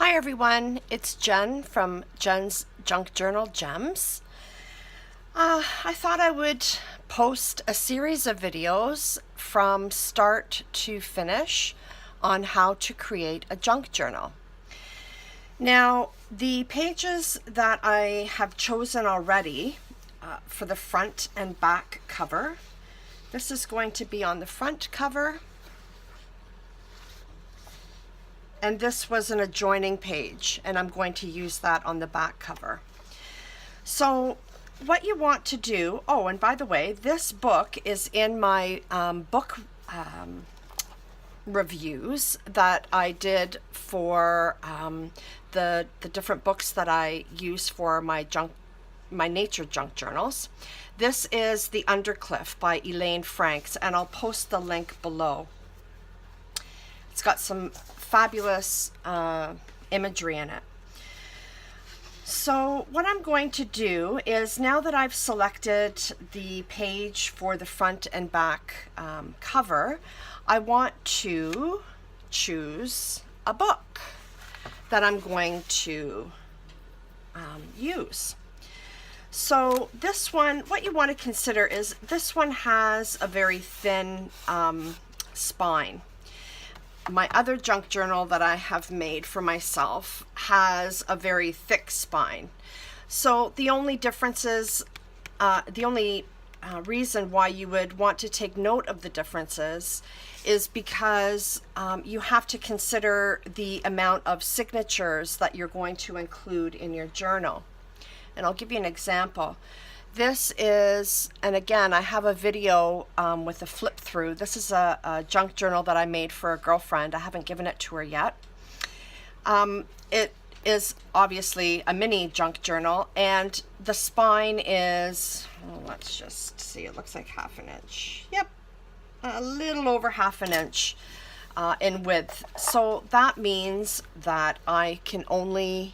Hi everyone, it's Jen from Jen's Junk Journal Gems. I thought I would post a series of videos from start to finish on how to create a junk journal. Now, the pages that I have chosen already for the front and back cover, this is going to be on the front cover. And this was an adjoining page, and I'm going to use that on the back cover. So what you want to do, oh, and by the way, this book is in my book reviews that I did for the different books that I use for my nature junk journals. This is the Undercliff by Elaine Franks, and I'll post the link below. It's got some fabulous imagery in it. So what I'm going to do is, now that I've selected the page for the front and back cover, I want to choose a book that I'm going to use. So this one, what you want to consider is this one has a very thin spine. My other junk journal that I have made for myself has a very thick spine. So the only differences, the only reason why you would want to take note of the differences is because you have to consider the amount of signatures that you're going to include in your journal. And I'll give you an example. This is, and again, I have a video with a flip through. This is a junk journal that I made for a girlfriend. I haven't given it to her yet. It is obviously a mini junk journal, and the spine is, well, let's just see, it looks like half an inch. Yep, a little over half an inch in width. So that means that I can only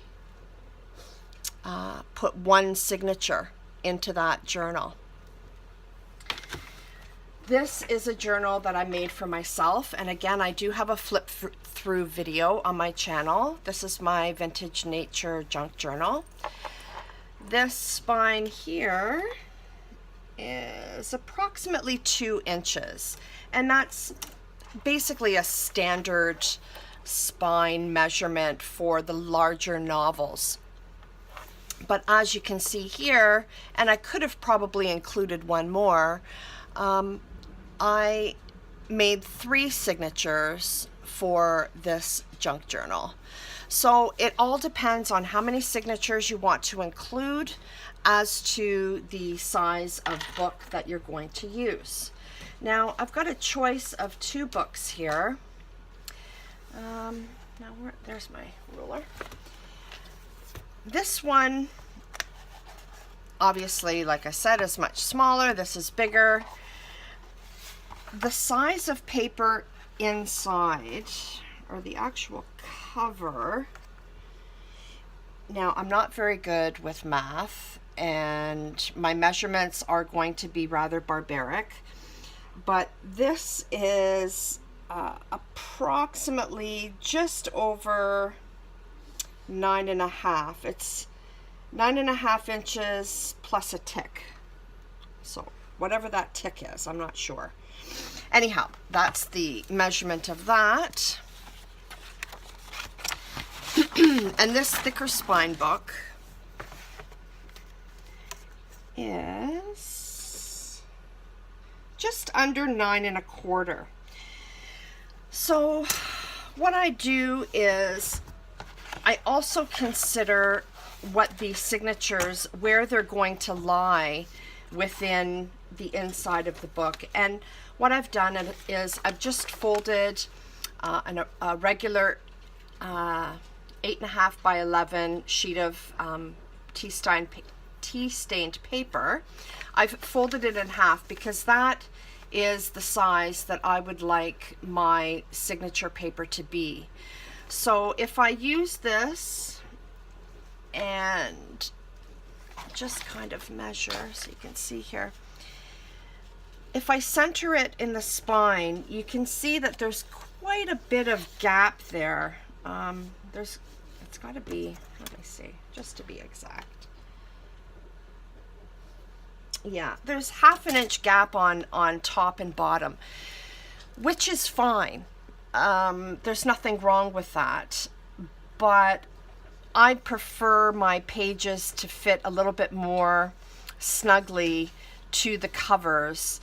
put one signature into that journal. This is a journal that I made for myself, and again, I do have a flip through video on my channel. This is my vintage nature junk journal. This spine here is approximately 2 inches, and that's basically a standard spine measurement for the larger novels. But as you can see here, and I could have probably included one more, I made 3 signatures for this junk journal. So it all depends on how many signatures you want to include as to the size of book that you're going to use. Now, I've got a choice of 2 books here. There's my ruler. This one, obviously, like I said, is much smaller. This is bigger. The size of paper inside, or the actual cover, now I'm not very good with math, and my measurements are going to be rather barbaric, but this is approximately just over 9.5. It's 9.5 inches plus a tick. So whatever that tick is, I'm not sure. Anyhow, that's the measurement of that. And this thicker spine book is just under 9.25. So what I do is I also consider what the signatures, where they're going to lie within the inside of the book. And what I've done is I've just folded a regular 8.5 by 11 sheet of tea-stained paper. I've folded it in half because that is the size that I would like my signature paper to be. So if I use this and just kind of measure, so you can see here, if I center it in the spine, you can see that there's quite a bit of gap there. It's It's got to be, let me see, just to be exact. Yeah, there's 1/2 inch gap on top and bottom, which is fine. There's nothing wrong with that, but I prefer my pages to fit a little bit more snugly to the covers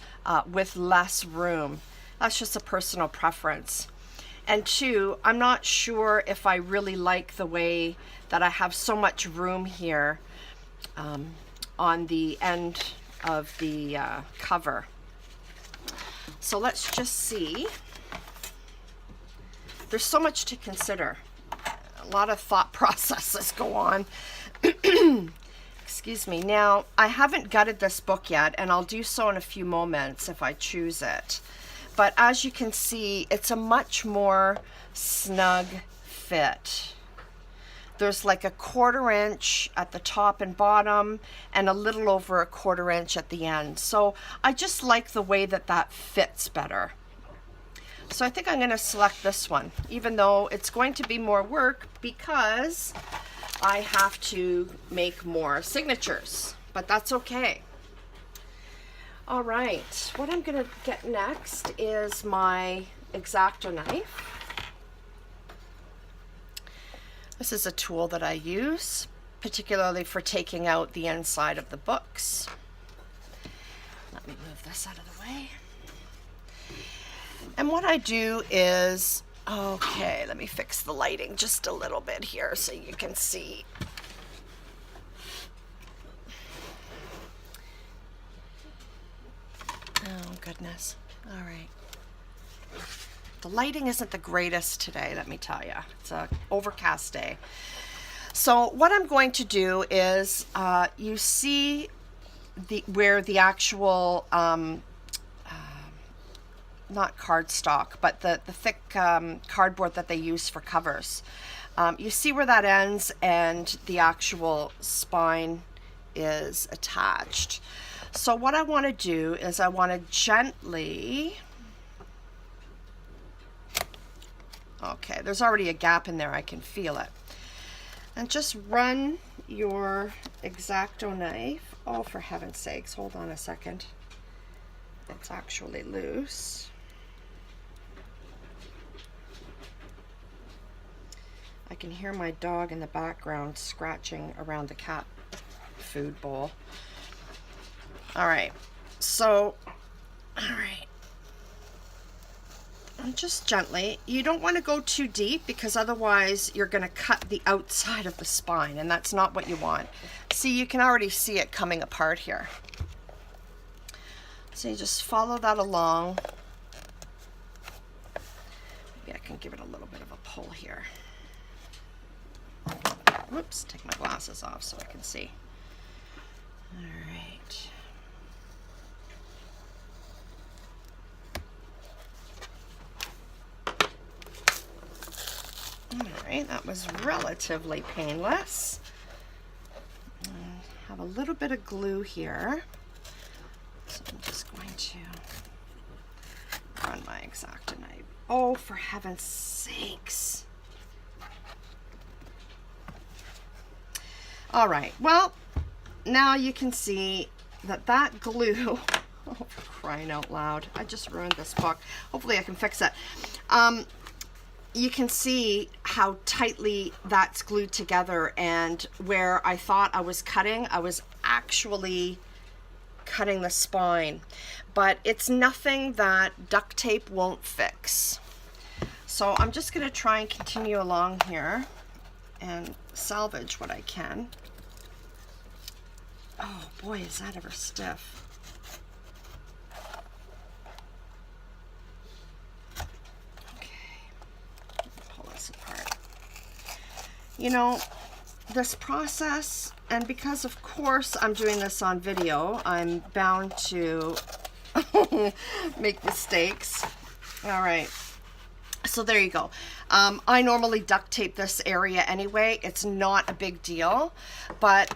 with less room. That's just a personal preference. And 2, I'm not sure if I really like the way that I have so much room here on the end of the cover. So let's just see. There's so much to consider. A lot of thought processes go on. Excuse me. Now, I haven't gutted this book yet, and I'll do so in a few moments if I choose it. But as you can see, it's a much more snug fit. There's like a 1/4 inch at the top and bottom, and a little over a 1/4 inch at the end. So I just like the way that that fits better. So I think I'm going to select this one, even though it's going to be more work because I have to make more signatures, but that's okay. All right, what I'm going to get next is my X-Acto knife. This is a tool that I use, particularly for taking out the inside of the books. Let me move this out of the way. And what I do is, okay, let me fix the lighting just a little bit here so you can see. Oh, goodness. All right. The lighting isn't the greatest today, let me tell you. It's an overcast day. So what I'm going to do is, you see where the actual, not cardstock, but the thick cardboard that they use for covers. You see where that ends and the actual spine is attached. So what I want to do is I want to gently, okay, there's already a gap in there, I can feel it. And just run your X-Acto knife, oh for heaven's sakes, hold on a second. It's actually loose. I can hear my dog in the background scratching around the cat food bowl. All right, so, all right. And just gently, you don't want to go too deep because otherwise you're going to cut the outside of the spine, and that's not what you want. See, you can already see it coming apart here. So you just follow that along. Maybe I can give it a little bit of a pull here. Whoops, take my glasses off so I can see. All right. All right, that was relatively painless. Have a little bit of glue here. So I'm just going to run my X-Acto knife. Oh, for heaven's sakes. All right, well, now you can see that that glue, oh, for crying out loud, I just ruined this book. Hopefully I can fix it. You can see how tightly that's glued together, and where I thought I was cutting, I was actually cutting the spine. But it's nothing that duct tape won't fix. So I'm just going to try and continue along here and salvage what I can. Oh boy, is that ever stiff. Okay, pull this apart. You know, this process, and because of course I'm doing this on video, I'm bound to make mistakes. All right. So there you go. I normally duct tape this area anyway. It's not a big deal, but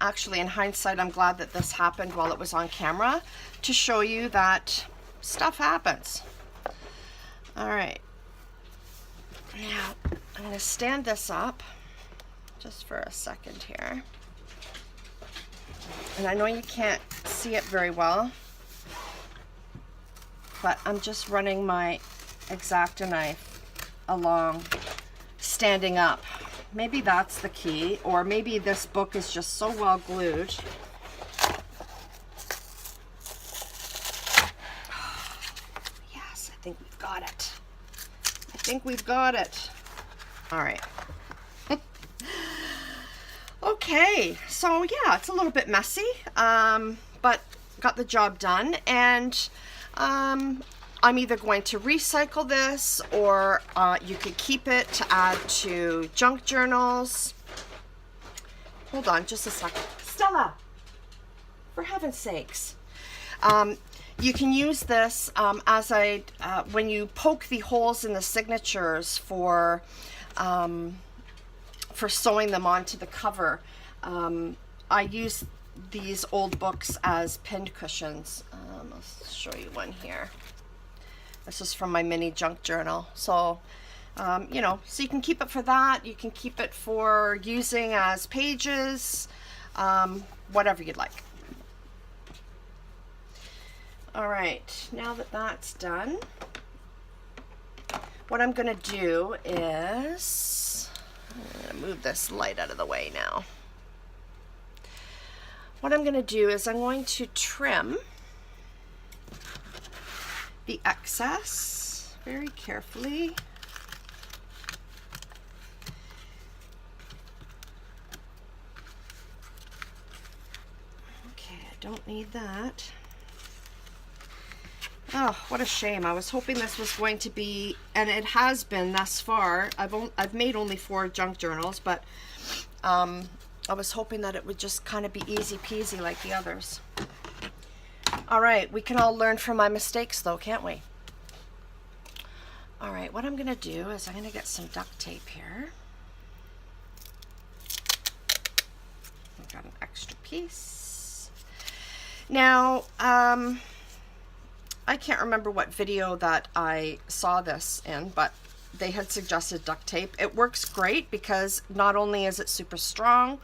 actually in hindsight, I'm glad that this happened while it was on camera to show you that stuff happens. All right. Now I'm going to stand this up. just for a second here. And I know you can't see it very well, but I'm just running my X-Acto knife along, standing up. Maybe that's the key, or maybe this book is just so well glued. Yes, I think we've got it. I think we've got it. All right. Okay, so yeah, it's a little bit messy, but got the job done, and I'm either going to recycle this, or you could keep it to add to junk journals. Hold on just a second. Stella, for heaven's sakes. You can use this as when you poke the holes in the signatures for sewing them onto the cover. I use these old books as pinned cushions. I'll show you one here. This is from my mini junk journal. So, you know, so you can keep it for that. You can keep it for using as pages, whatever you'd like. All right, now that that's done, what I'm going to do is, I'm going to move this light out of the way now. What I'm going to do is I'm going to trim the excess very carefully. Okay, I don't need that. Oh, what a shame. I was hoping this was going to be, and it has been thus far. I've made only 4 junk journals, but I was hoping that it would just kind of be easy peasy like the others. All right, we can all learn from my mistakes though, can't we? All right, what I'm gonna do is I'm gonna get some duct tape here. I've got an extra piece. Now, I can't remember what video that I saw this in, but they had suggested duct tape. It works great because not only is it super strong,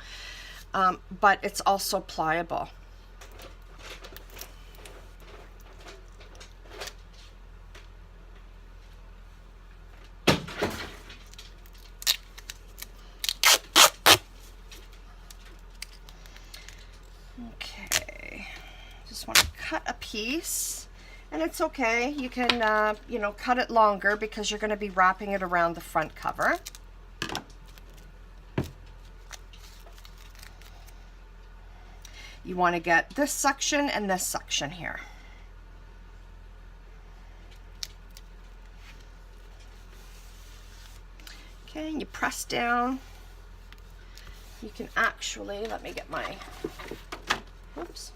but it's also pliable. Okay, just want to cut a piece. And it's okay, you can, you know, cut it longer because you're going to be wrapping it around the front cover. You want to get this section and this section here. Okay, and you press down. You can actually, let me get my, oops.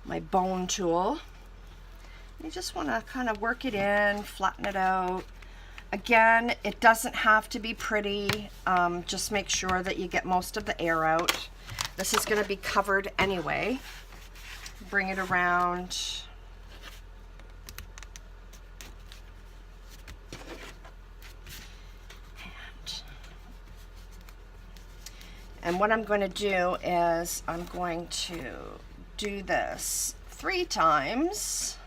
My bone tool. You just want to kind of work it in, flatten it out. Again, it doesn't have to be pretty. Just make sure that you get most of the air out. This is going to be covered anyway. Bring it around. And what I'm going to do is I'm going to do this 3 times.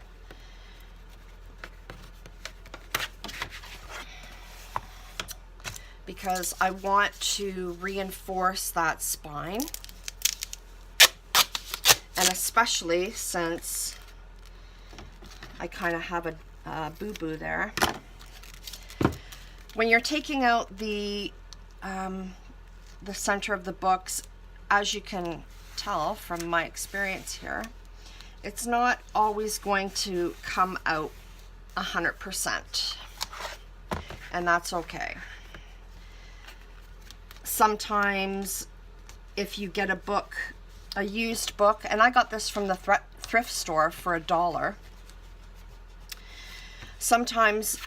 Because I want to reinforce that spine. And especially since I kind of have a boo-boo there. When you're taking out the center of the books, as you can tell from my experience here, it's not always going to come out 100%, and that's okay. Sometimes if you get a book, a used book, and I got this from the thrift store for $1, sometimes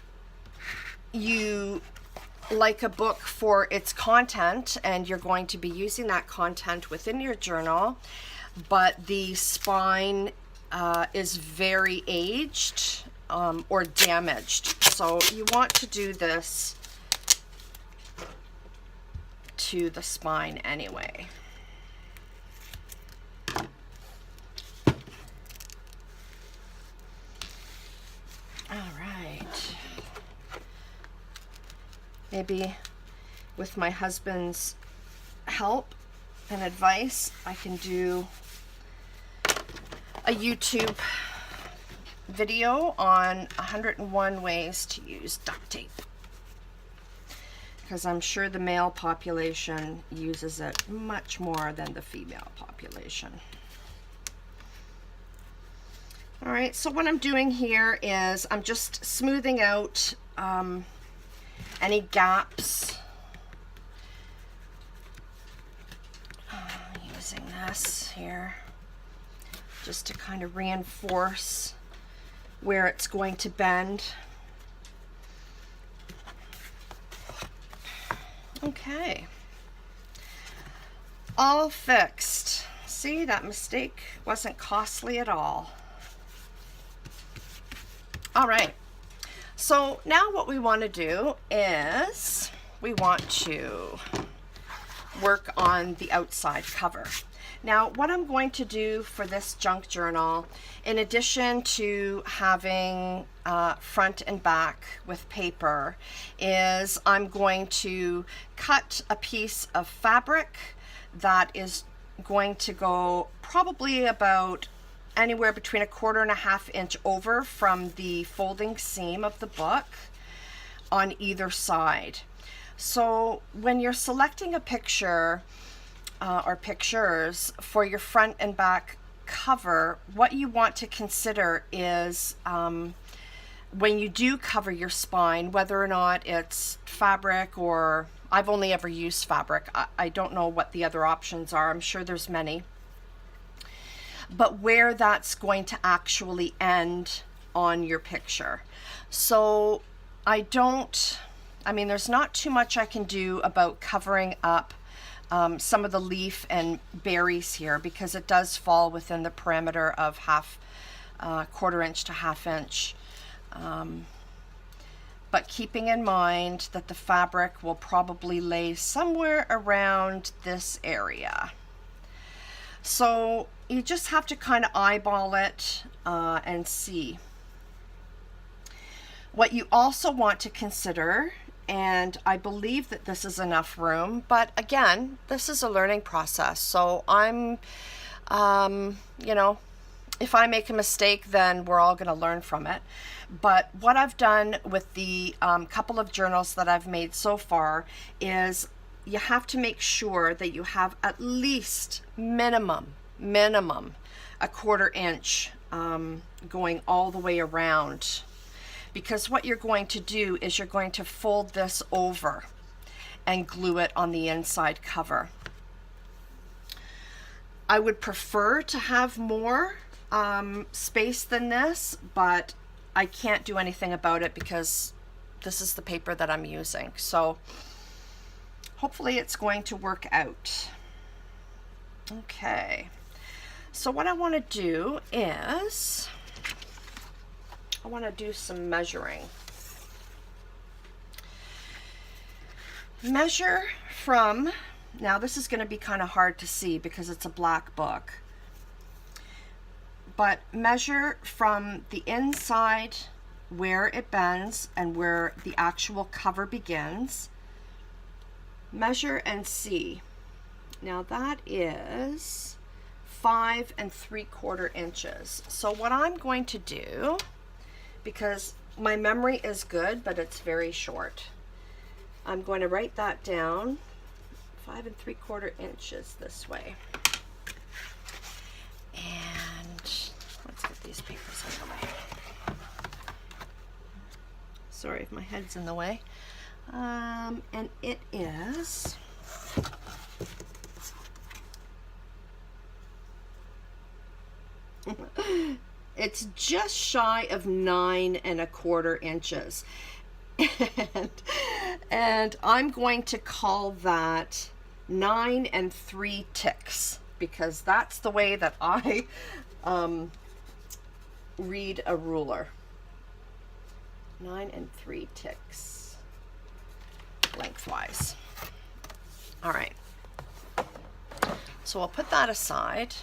you like a book for its content and you're going to be using that content within your journal, but the spine is very aged or damaged. So you want to do this to the spine anyway. All right. Maybe with my husband's help and advice, I can do a YouTube video on 101 ways to use duct tape, because I'm sure the male population uses it much more than the female population. All right, so what I'm doing here is I'm just smoothing out any gaps. Using this here just to kind of reinforce where it's going to bend. Okay, all fixed. See, that mistake wasn't costly at all. All right, so now what we want to do is we want to work on the outside cover. Now, what I'm going to do for this junk journal, in addition to having front and back with paper, is I'm going to cut a piece of fabric that is going to go probably about anywhere between 1.25 inches over from the folding seam of the book on either side. So when you're selecting a picture or pictures for your front and back cover, what you want to consider is when you do cover your spine, whether or not it's fabric, or I've only ever used fabric. I don't know what the other options are. I'm sure there's many. But where that's going to actually end on your picture. So I mean, there's not too much I can do about covering up some of the leaf and berries here, because it does fall within the parameter of 1/4 inch to 1/2 inch. But keeping in mind that the fabric will probably lay somewhere around this area. So you just have to kind of eyeball it and see. What you also want to consider, and I believe that this is enough room, but again, this is a learning process. So I'm, you know, if I make a mistake, then we're all going to learn from it. But what I've done with the couple of journals that I've made so far is you have to make sure that you have at least minimum 1/4 inch going all the way around. Because what you're going to do is you're going to fold this over and glue it on the inside cover. I would prefer to have more space than this, but I can't do anything about it because this is the paper that I'm using. So hopefully it's going to work out. Okay, so what I want to do is I want to do some measuring. Measure from, now this is going to be kind of hard to see because it's a black book, but measure from the inside where it bends and where the actual cover begins. Measure and see. Now that is 5 3/4 inches. So what I'm going to do, because my memory is good, but it's very short, I'm going to write that down, 5 3/4 inches this way. And let's get these papers out of the way. Sorry if my head's in the way. And it is it's just shy of 9 1/4 inches. And I'm going to call that 9 3 ticks, because that's the way that I read a ruler. 9 3 ticks lengthwise. All right, so we'll put that aside.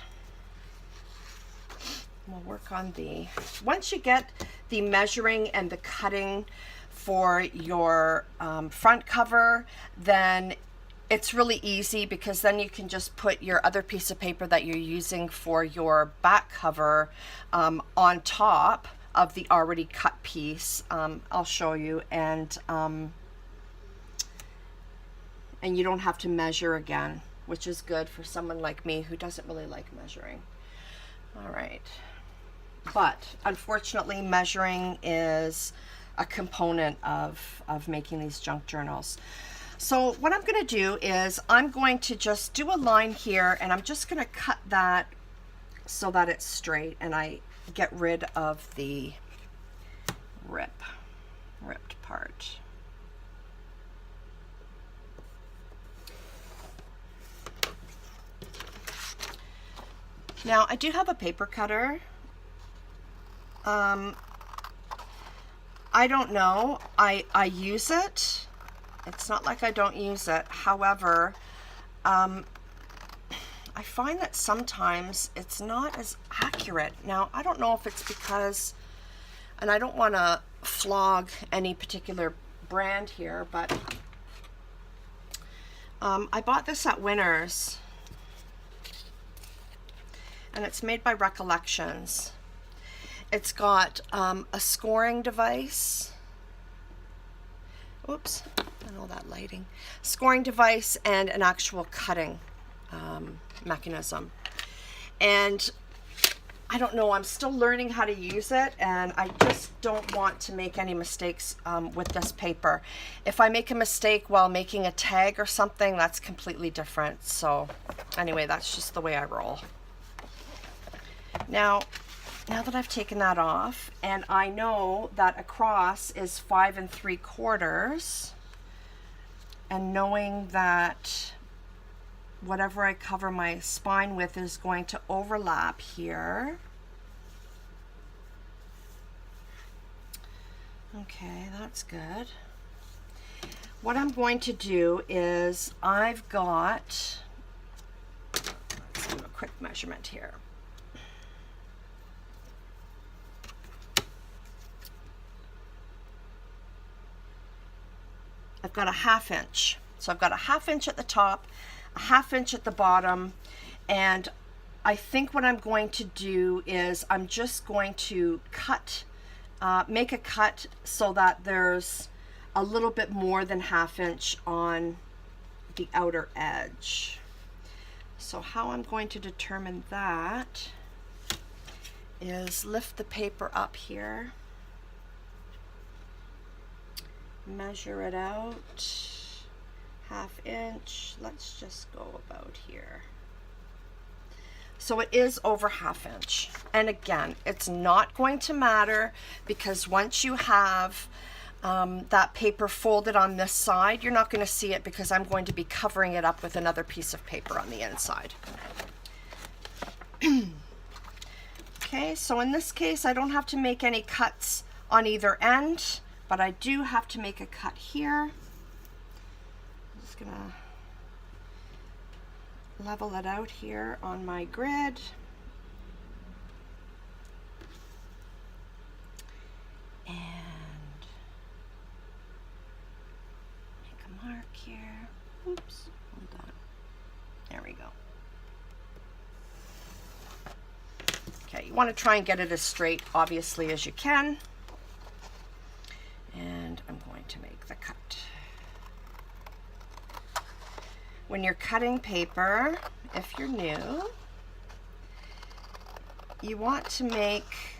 We'll work on once you get the measuring and the cutting for your front cover, then it's really easy, because then you can just put your other piece of paper that you're using for your back cover on top of the already cut piece. I'll show you, and you don't have to measure again, which is good for someone like me who doesn't really like measuring. All right, but unfortunately measuring is a component of making these junk journals. So what I'm going to do is I'm going to just do a line here, and I'm just going to cut that so that it's straight, and I get rid of the ripped part. Now I do have a paper cutter. I don't know, I use it. It's not like I don't use it. However, I find that sometimes it's not as accurate. Now, I don't know if it's because, and I don't want to flog any particular brand here, but I bought this at Winners, and it's made by Recollections. It's got a scoring device. Oops, and all that lighting. Scoring device and an actual cutting mechanism. And I don't know, I'm still learning how to use it, and I just don't want to make any mistakes with this paper. If I make a mistake while making a tag or something, that's completely different. So anyway, that's just the way I roll. Now that I've taken that off, and I know that across is 5 3/4, and knowing that whatever I cover my spine with is going to overlap here. Okay, that's good. What I'm going to do is I've got, let's do a quick measurement here. I've got a 1/2 inch. So I've got a 1/2 inch at the top, a 1/2 inch at the bottom, and I think what I'm going to do is I'm just going to cut, make a cut so that there's a little bit more than 1/2 inch on the outer edge. So how I'm going to determine that is lift the paper up here, measure it out, 1/2 inch, let's just go about here. So it is over 1/2 inch. And again, it's not going to matter, because once you have that paper folded on this side, you're not going to see it, because I'm going to be covering it up with another piece of paper on the inside. Okay, so in this case, I don't have to make any cuts on either end, but I do have to make a cut here. I'm just gonna level it out here on my grid. And make a mark here. Oops, hold on. There we go. Okay, you want to try and get it as straight, obviously, as you can. And I'm going to make the cut. When you're cutting paper, if you're new, you want to make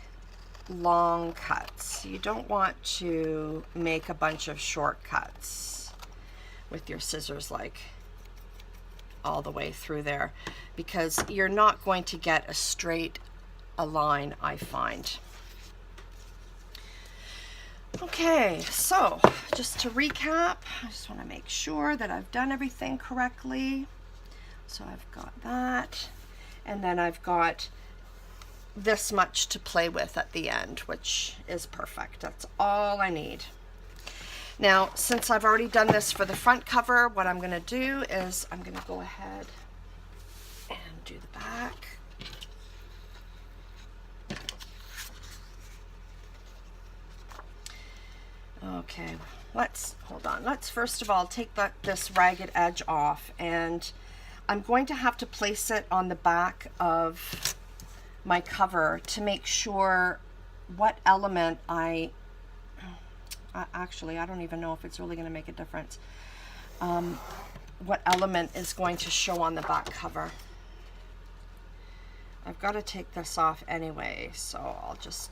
long cuts. You don't want to make a bunch of short cuts with your scissors like all the way through there, because you're not going to get a straight line, I find. Okay, so just to recap, I just want to make sure that I've done everything correctly. So I've got that, and then I've got this much to play with at the end, which is perfect. That's all I need. Now, since I've already done this for the front cover, what I'm going to do is I'm going to go ahead and do the back. Okay, hold on. Let's first of all take this ragged edge off, and I'm going to have to place it on the back of my cover to make sure what element actually, I don't even know if it's really going to make a difference. What element is going to show on the back cover. I've got to take this off anyway, so I'll just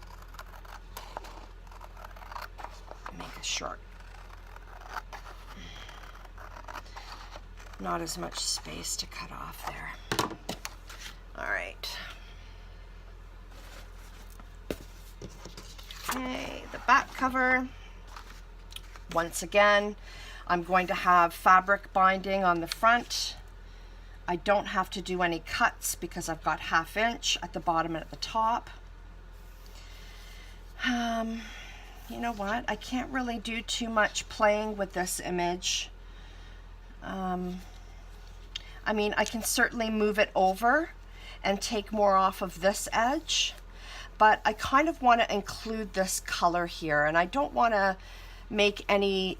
make a short. Not as much space to cut off there. All right. Okay, the back cover. Once again, I'm going to have fabric binding on the front. I don't have to do any cuts because I've got 1/2 inch at the bottom and at the top. You know what? I can't really do too much playing with this image. I mean, I can certainly move it over and take more off of this edge, but I kind of want to include this color here, and I don't want to make any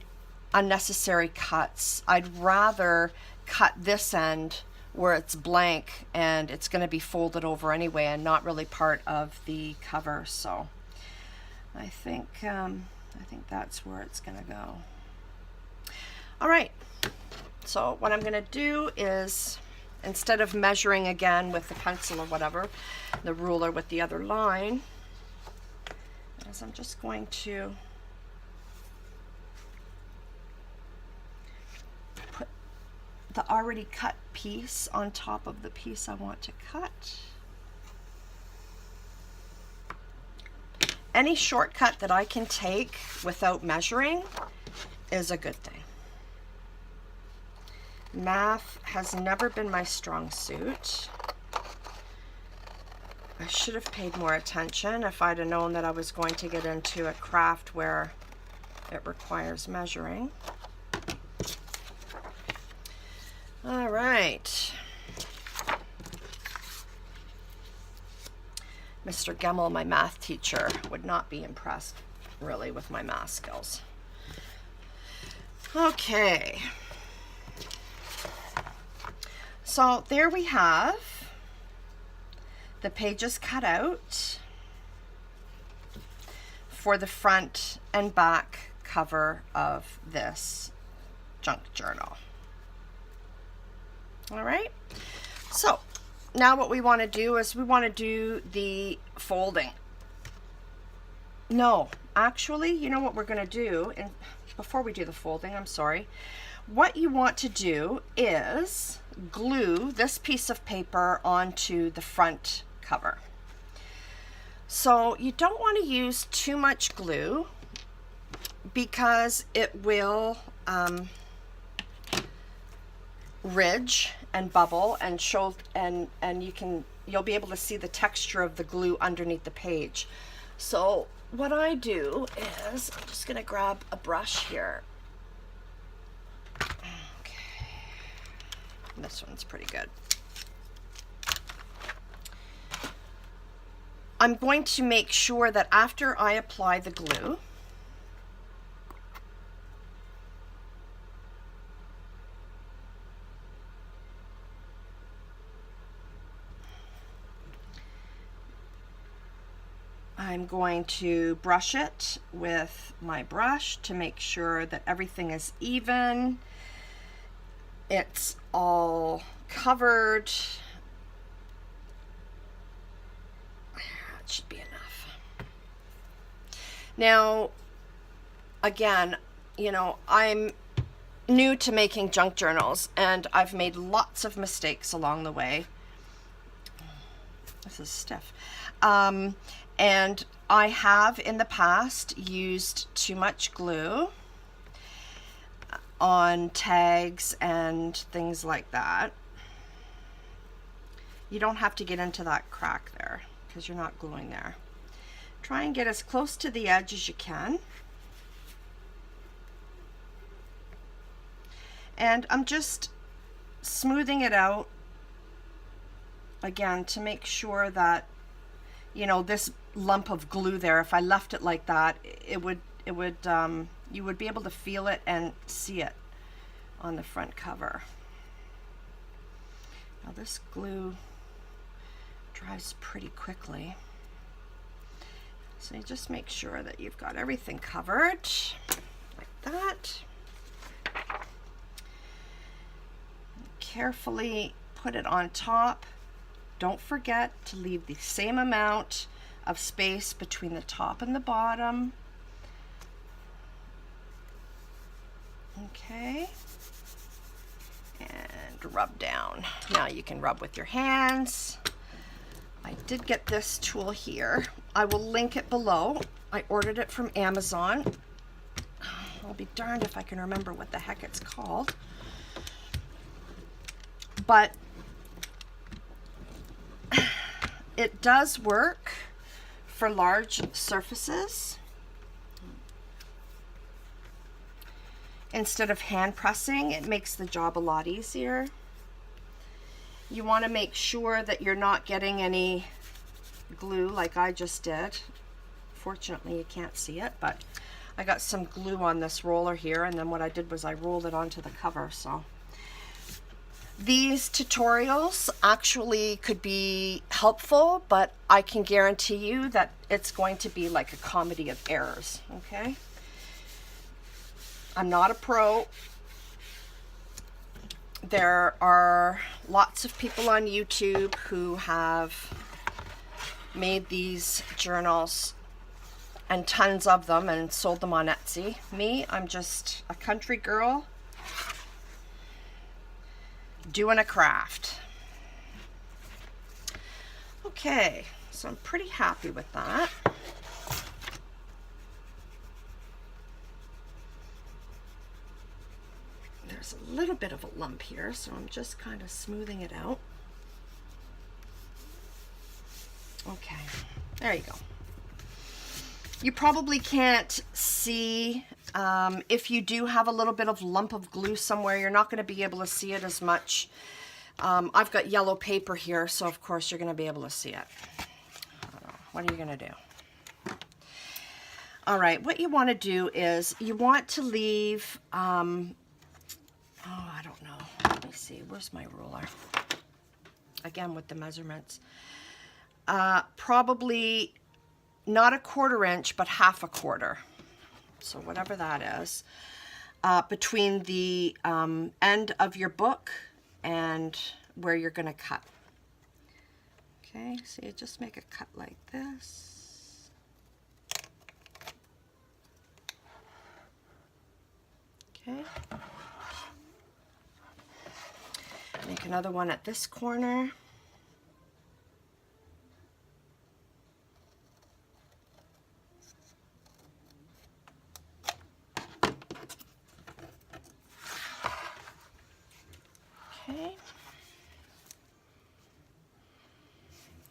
unnecessary cuts. I'd rather cut this end where it's blank and it's going to be folded over anyway and not really part of the cover. So I think that's where it's going to go. All right. So what I'm going to do is, instead of measuring again with the pencil or whatever, the ruler with the other line, is I'm just going to put the already cut piece on top of the piece I want to cut. Any shortcut that I can take without measuring is a good thing. Math has never been my strong suit. I should have paid more attention if I'd have known that I was going to get into a craft where it requires measuring. All right. Mr. Gemmel, my math teacher, would not be impressed really with my math skills. Okay. So there we have the pages cut out for the front and back cover of this junk journal. All right, so now what we want to do is we want to do the folding. No, actually, you know what we're going to do, and before we do the folding, I'm sorry, what you want to do is glue this piece of paper onto the front cover. So you don't want to use too much glue because it will ridge and bubble and show, and you'll be able to see the texture of the glue underneath the page. So what I do is I'm just going to grab a brush here. This one's pretty good. I'm going to make sure that after I apply the glue, I'm going to brush it with my brush to make sure that everything is even. It's all covered. That should be enough. Now, again, you know, I'm new to making junk journals and I've made lots of mistakes along the way. This is stiff. And I have in the past used too much glue on tags and things like that. You don't have to get into that crack there because you're not gluing there. Try and get as close to the edge as you can. And I'm just smoothing it out again to make sure that, you know, this lump of glue there, if I left it like that, you would be able to feel it and see it on the front cover. Now this glue dries pretty quickly. So you just make sure that you've got everything covered like that. Carefully put it on top. Don't forget to leave the same amount of space between the top and the bottom. Okay. And rub down. Now you can rub with your hands. I did get this tool here. I will link it below. I ordered it from Amazon. I'll be darned if I can remember what the heck it's called. But it does work for large surfaces. Instead of hand pressing, it makes the job a lot easier. You want to make sure that you're not getting any glue like I just did. Fortunately, you can't see it, but I got some glue on this roller here, and then what I did was I rolled it onto the cover. So these tutorials actually could be helpful, but I can guarantee you that it's going to be like a comedy of errors, okay? I'm not a pro. There are lots of people on YouTube who have made these journals, and tons of them, and sold them on Etsy. Me, I'm just a country girl doing a craft. Okay, so I'm pretty happy with that. There's a little bit of a lump here, so I'm just kind of smoothing it out. Okay, there you go. You probably can't see, if you do have a little bit of lump of glue somewhere, you're not going to be able to see it as much. I've got yellow paper here, so of course you're going to be able to see it. What are you going to do? All right, what you want to do is you want to leave, oh, I don't know. Let me see. Where's my ruler? Again, with the measurements. Probably not a 1/4 inch, but 1/2 quarter. So whatever that is. Between the end of your book and where you're going to cut. Okay, so you just make a cut like this. Okay. Make another one at this corner. Okay.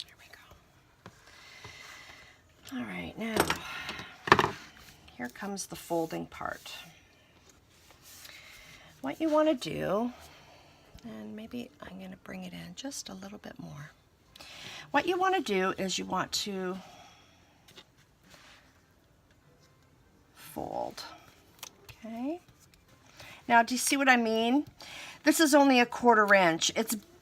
There we go. All right, now here comes the folding part. What you want to do, and maybe I'm going to bring it in just a little bit more. What you want to do is you want to fold. Okay. Now, do you see what I mean? This is only a 1/4 inch.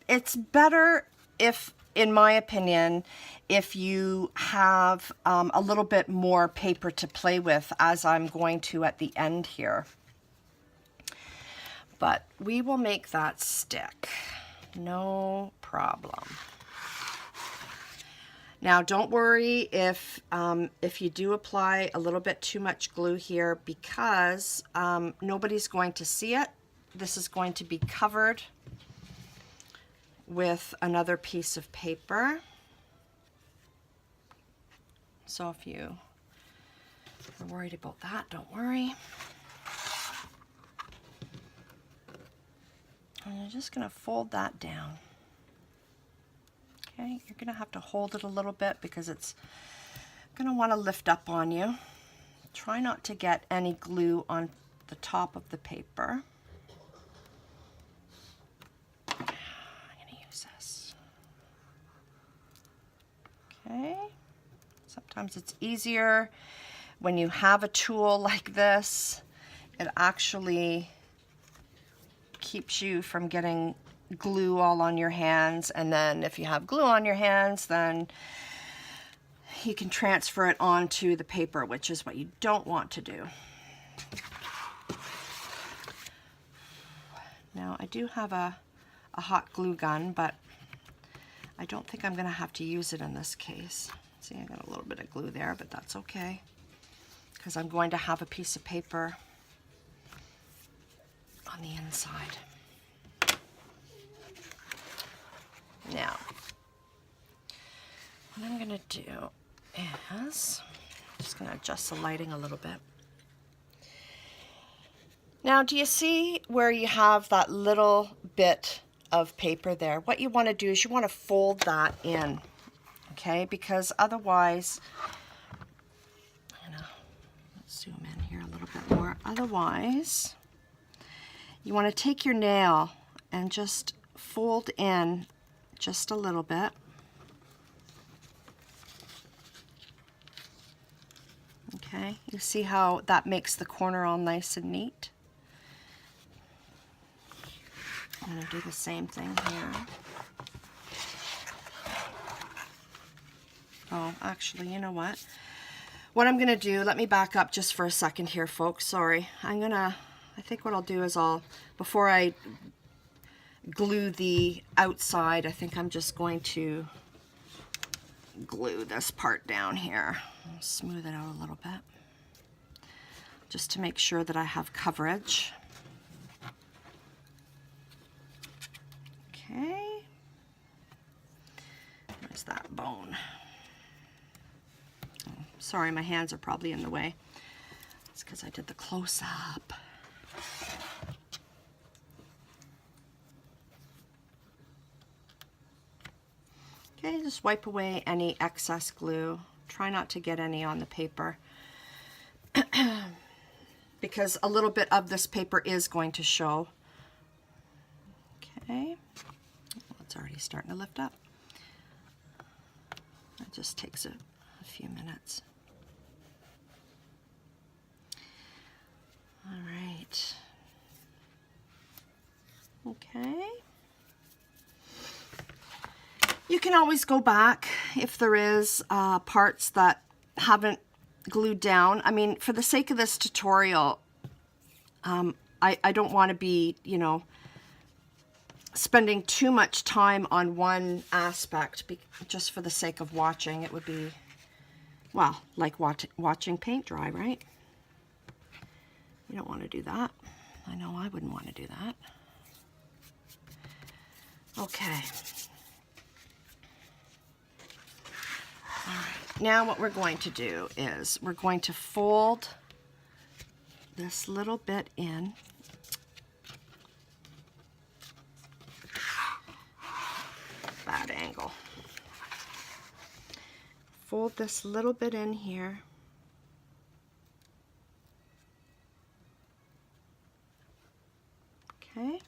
It's better if, in my opinion, if you have a little bit more paper to play with, as I'm going to at the end here. But we will make that stick. No problem. Now, don't worry if you do apply a little bit too much glue here, because nobody's going to see it. This is going to be covered with another piece of paper. So if you are worried about that, don't worry. And you're just going to fold that down. Okay, you're gonna have to hold it a little bit because it's gonna want to lift up on you. Try not to get any glue on the top of the paper. I'm gonna use this. Okay, sometimes it's easier when you have a tool like this. It actually keeps you from getting glue all on your hands, and then if you have glue on your hands, then you can transfer it onto the paper, which is what you don't want to do. Now I do have a hot glue gun, but I don't think I'm going to have to use it in this case. See, I got a little bit of glue there, but that's okay because I'm going to have a piece of paper on the inside. Now, what I'm going to do is, I'm just going to adjust the lighting a little bit. Now, do you see where you have that little bit of paper there? What you want to do is you want to fold that in, okay? Because otherwise, let's zoom in here a little bit more. Otherwise, you want to take your nail and just fold in just a little bit. Okay, you see how that makes the corner all nice and neat? I'm going to do the same thing here. Oh, actually, you know what? What I'm going to do, let me back up just for a second here, folks. Sorry. I think what I'll do is before I glue the outside, I think I'm just going to glue this part down here. I'll smooth it out a little bit, just to make sure that I have coverage. Okay, there's that bone. Oh, sorry, my hands are probably in the way. It's because I did the close-up. Okay, just wipe away any excess glue. Try not to get any on the paper because a little bit of this paper is going to show. Okay, well, it's already starting to lift up. It just takes a few minutes. All right. Okay. You can always go back if there is parts that haven't glued down. I mean, for the sake of this tutorial, I don't want to be, spending too much time on one aspect just for the sake of watching. It would be, well, like watching paint dry, right? You don't want to do that. I know I wouldn't want to do that. Okay. All right. Now what we're going to do is we're going to fold this little bit in. Bad angle. Fold this little bit in here. Okay.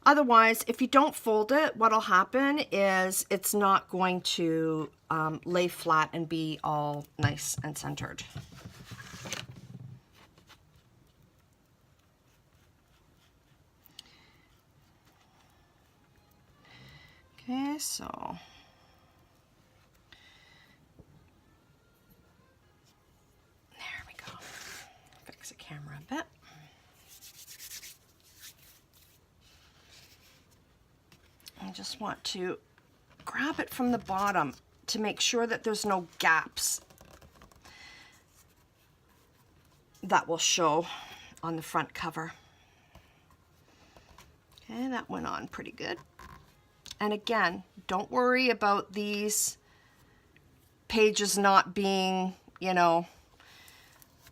Otherwise, if you don't fold it, what'll happen is it's not going to lay flat and be all nice and centered. Okay, so there we go. Fix the camera a bit. I just want to grab it from the bottom to make sure that there's no gaps that will show on the front cover. Okay, that went on pretty good. And again, don't worry about these pages not being,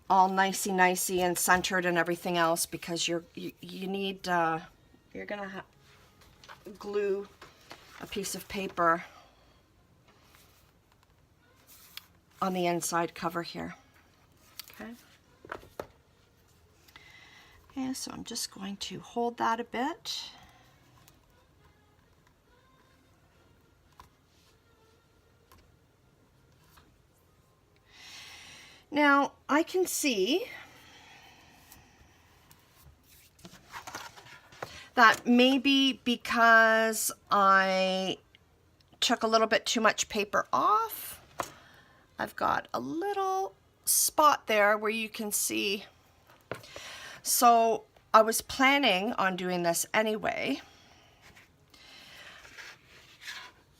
all nicey and centered and everything else, because you need, you're gonna glue a piece of paper on the inside cover here. Okay. Okay, so I'm just going to hold that a bit. Now, I can see that maybe because I took a little bit too much paper off, I've got a little spot there where you can see. So I was planning on doing this anyway.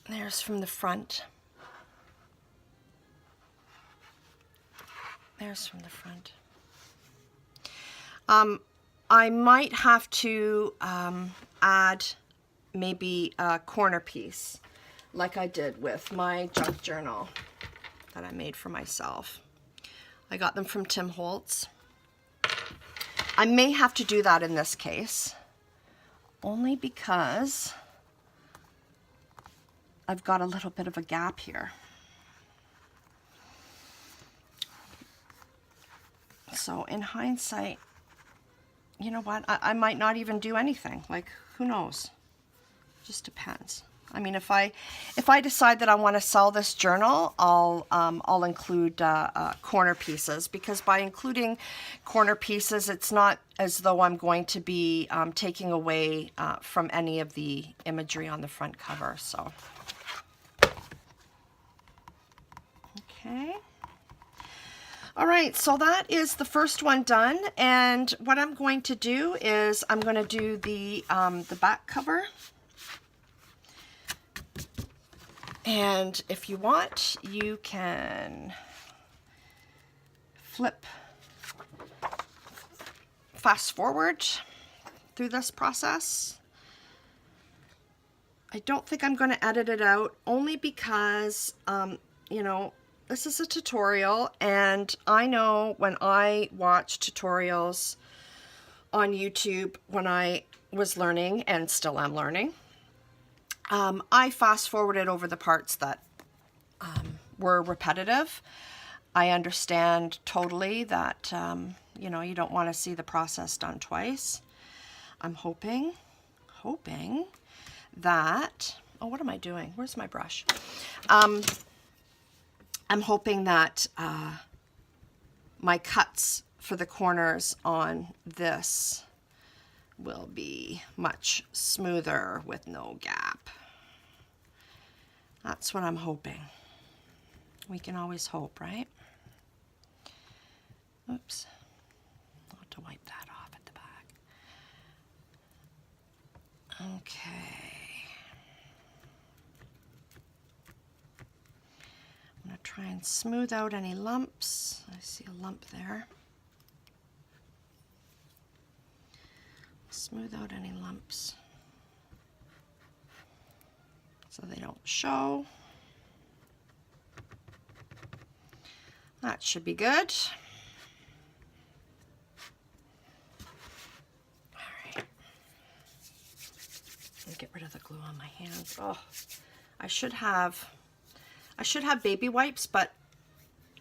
There's from the front. There's from the front. I might have to add maybe a corner piece like I did with my junk journal that I made for myself. I got them from Tim Holtz. I may have to do that in this case, only because I've got a little bit of a gap here. So in hindsight, you know what? I might not even do anything. Like, who knows? Just depends. I mean, if I decide that I want to sell this journal, I'll include corner pieces, because by including corner pieces, it's not as though I'm going to be taking away from any of the imagery on the front cover. So, okay. All right, so that is the first one done, and what I'm going to do is I'm going to do the back cover. And if you want, you can fast forward through this process. I don't think I'm going to edit it out, only because, you know, this is a tutorial, and I know when I watch tutorials on YouTube when I was learning and still am learning, I fast forwarded over the parts that were repetitive. I understand totally that, you know, you don't want to see the process done twice. I'm hoping that, oh, what am I doing? Where's my brush? I'm hoping that my cuts for the corners on this will be much smoother with no gap. That's what I'm hoping. We can always hope, right? Oops. I'll have to wipe that off at the back. Okay. I'm going to try and smooth out any lumps. I see a lump there. Smooth out any lumps so they don't show. That should be good. All right. Let me get rid of the glue on my hands. Oh, I should have baby wipes,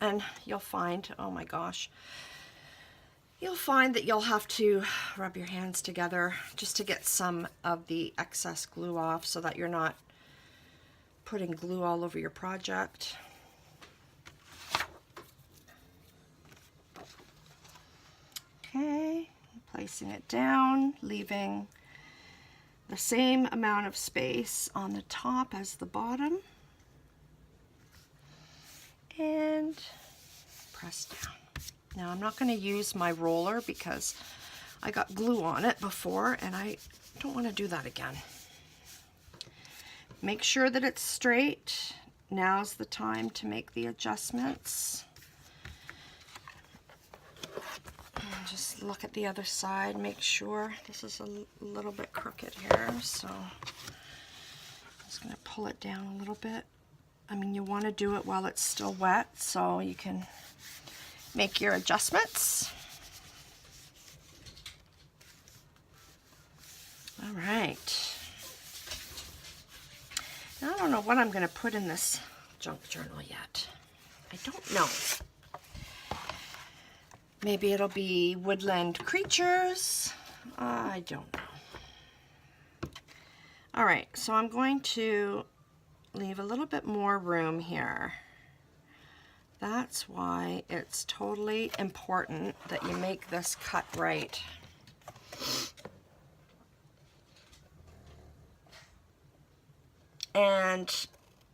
and you'll find, oh my gosh, you'll find that you'll have to rub your hands together just to get some of the excess glue off so that you're not putting glue all over your project. Okay, placing it down, leaving the same amount of space on the top as the bottom. And press down. Now I'm not going to use my roller because I got glue on it before and I don't want to do that again. Make sure that it's straight. Now's the time to make the adjustments. And just look at the other side, make sure. This is a little bit crooked here, so I'm just going to pull it down a little bit. I mean, you want to do it while it's still wet so you can make your adjustments. All right. don't know what I'm going to put in this junk journal yet. I don't know. Maybe it'll be woodland creatures. I don't know. All right, so I'm going to leave a little bit more room here. That's why it's totally important that you make this cut right. And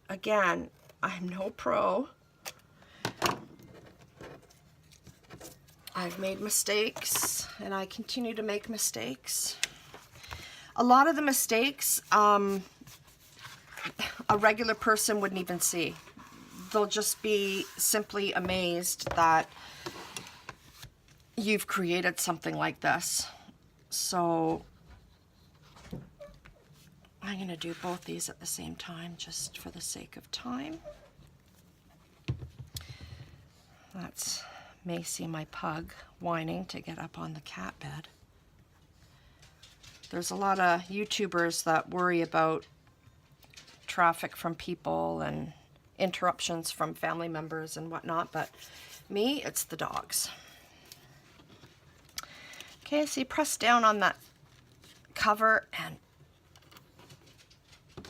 again, I'm no pro. I've made mistakes, and I continue to make mistakes. A lot of the mistakes, a regular person wouldn't even see. They'll just be simply amazed that you've created something like this. So I'm going to do both these at the same time, just for the sake of time. That's Macy, my pug, whining to get up on the cat bed. There's a lot of YouTubers that worry about traffic from people and interruptions from family members and whatnot, but me, it's the dogs. Okay, so you press down on that cover and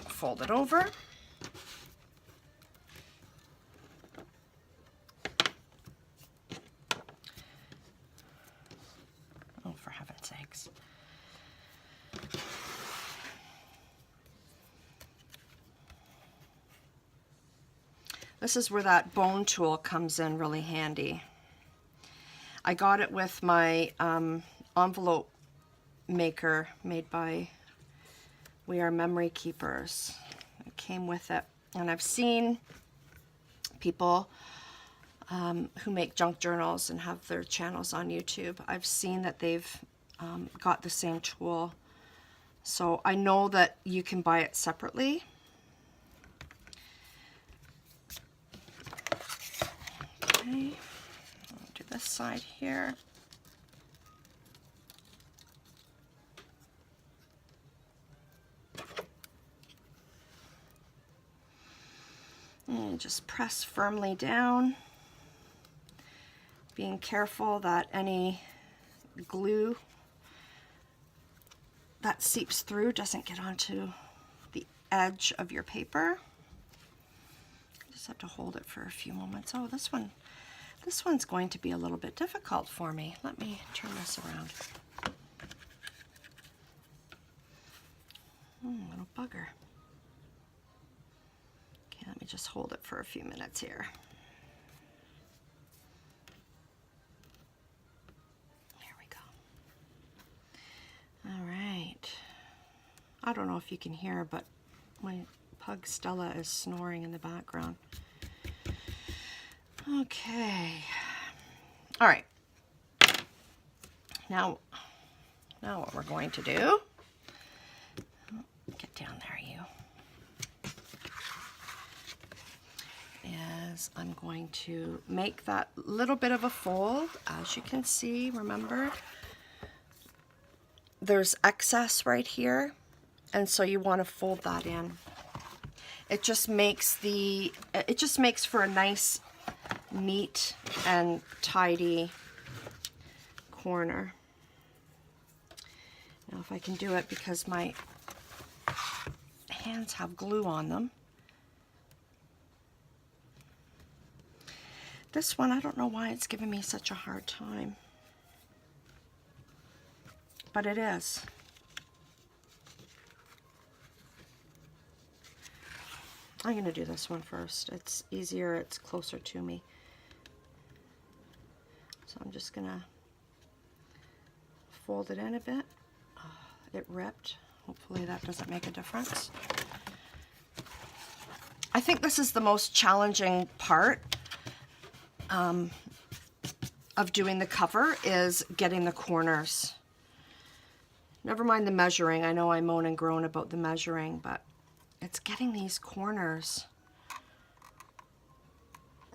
fold it over. Oh, for heaven's sakes. This is where that bone tool comes in really handy. I got it with my envelope maker made by We Are Memory Keepers. It came with it. And I've seen people who make junk journals and have their channels on YouTube. I've seen that they've got the same tool. So I know that you can buy it separately. Okay, I'll do this side here. And just press firmly down, being careful that any glue that seeps through doesn't get onto the edge of your paper. Just have to hold it for a few moments. Oh, this one's going to be a little bit difficult for me. Let me turn this around. Little bugger. Okay, let me just hold it for a few minutes here. There we go. All right. I don't know if you can hear, but my pug Stella is snoring in the background. Okay. All right. Now what we're going to do, get down there, is I'm going to make that little bit of a fold. As you can see, remember, there's excess right here, and so you want to fold that in. It just makes for a nice, neat and tidy corner. Now if I can do it, because my hands have glue on them. This one, I don't know why it's giving me such a hard time, but it is. I'm going to do this one first. It's easier, it's closer to me. So I'm just going to fold it in a bit. Oh, it ripped. Hopefully that doesn't make a difference. I think this is the most challenging part of doing the cover, is getting the corners. Never mind the measuring. I know I moan and groan about the measuring, but it's getting these corners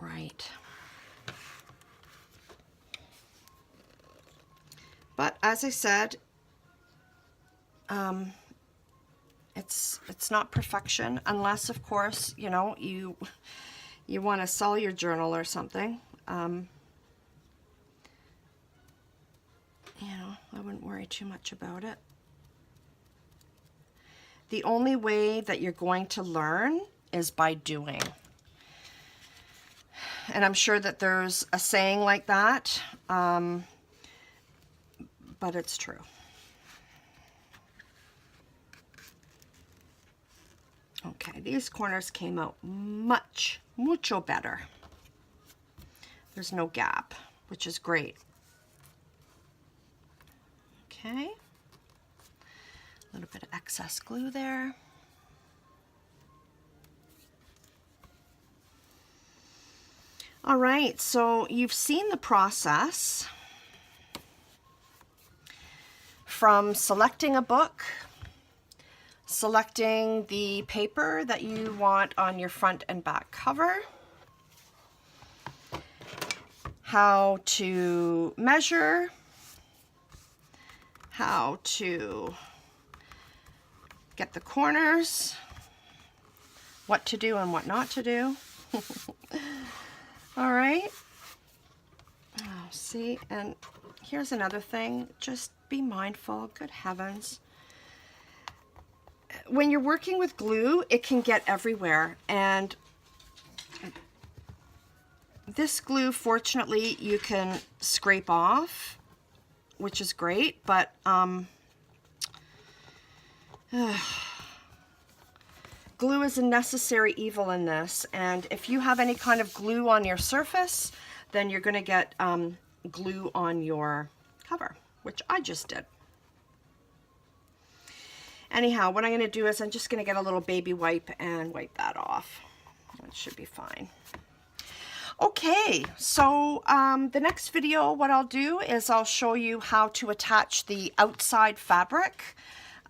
right. But as I said, It's not perfection, unless of course, you know, you want to sell your journal or something. You know, I wouldn't worry too much about it. The only way that you're going to learn is by doing. And I'm sure that there's a saying like that, but it's true. Okay, these corners came out mucho better. There's no gap, which is great. Okay, a little bit of excess glue there. All right, so you've seen the process from selecting a book, selecting the paper that you want on your front and back cover, how to measure, how to get the corners, what to do and what not to do. All right. Oh, see, and here's another thing. Just be mindful. Good heavens. When you're working with glue, it can get everywhere. And this glue, fortunately, you can scrape off, which is great, but glue is a necessary evil in this, and if you have any kind of glue on your surface, then you're going to get glue on your cover, which I just did. Anyhow, what I'm going to do is I'm just going to get a little baby wipe and wipe that off. That should be fine. Okay, so the next video, what I'll do is I'll show you how to attach the outside fabric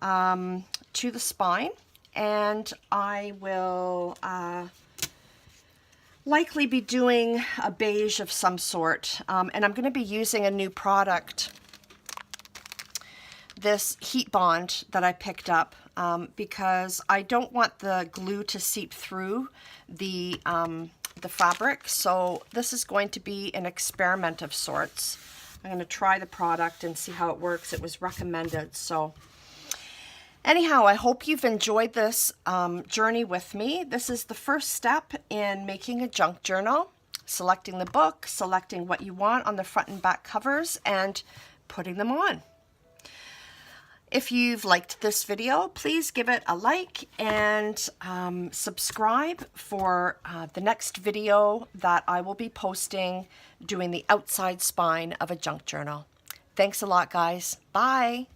to the spine, and I will likely be doing a beige of some sort, and I'm going to be using a new product, this heat bond that I picked up, because I don't want the glue to seep through the fabric. So this is going to be an experiment of sorts. I'm going to try the product and see how it works. It was recommended. So anyhow, I hope you've enjoyed this journey with me. This is the first step in making a junk journal, selecting the book, selecting what you want on the front and back covers, and putting them on. If you've liked this video, please give it a like and subscribe for the next video that I will be posting doing the outside spine of a junk journal. Thanks a lot, guys. Bye.